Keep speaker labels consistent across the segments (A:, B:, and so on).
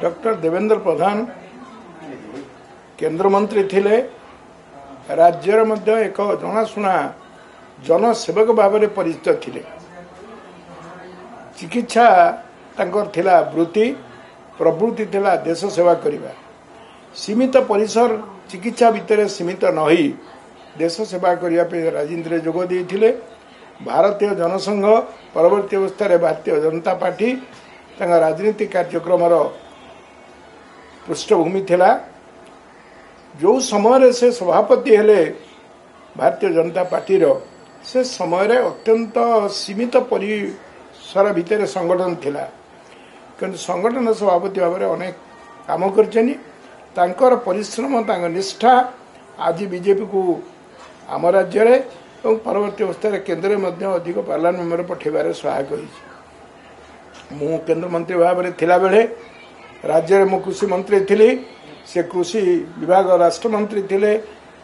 A: Doctor Devendra प्रधान केंद्र मंत्री थिले राज्यर मध्य एक जनाशुना जनसेवक भाव में परिचित थिले। चिकित्सा तांकर थिला वृत्ति प्रवृत्ति थिला देश सेवा करिबा। सीमित परिसर चिकित्सा भितर सीमित न होई देश सेवा करिया पे राजनीति जोग देइथिले। भारतीय जनसंघ परवर्ती अवस्था भारतीय जनता पार्टी तांका राजनीतिक कार्यक्रम पृष्ठभूमि थिला। जो समय से सभापति हेले भारतीय जनता पार्टी से समय अत्यंत सीमित परिसर भितर संगठन थिला, किंतु संगठन सभापति भाव में अनेक काम कर परिश्रम निष्ठा आज बीजेपी को आम राज्य में परवर्ती अवस्था केन्द्र में अधिक पार्लियामेंट मेंबर पठेबार सहायक होइछि। मु केंद्र मंत्री भाव में थिला बेले राज्य में कृषि मंत्री थी। से कृषि विभाग राष्ट्र मंत्री थिले।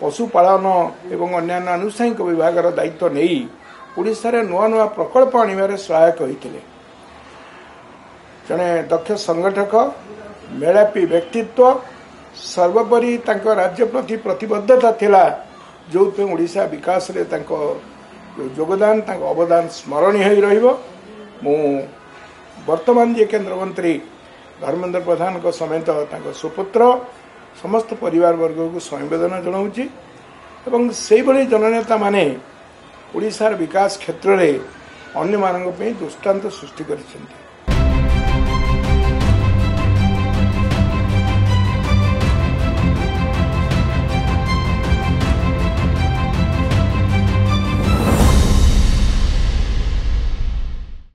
A: पशुपालन एवं अन्य आनुषंगिक विभाग दायित्व नहीं ओडिशा रे नुआ नुआ प्रकल्प आनिबार सहायक होइतिले। जने दक्ष संगठक मेलापी व्यक्तित्व सर्वोपरि तांको राज्य प्रति प्रतिबद्धता थिला, जो ओडिशा विकास रे तांको योगदान तांको अवदान स्मरणीय होई रहिबो। मु वर्तमान जे केंद्र मंत्री धर्मेंद्र प्रधान को समेत तांको सुपुत्र समस्त परिवार वर्ग को संवेदना जनाऊँगी एवं से भली जननेता माने ओडिशार विकास क्षेत्र में अन्य मानक दृष्टांत सृष्टि करिसेंति।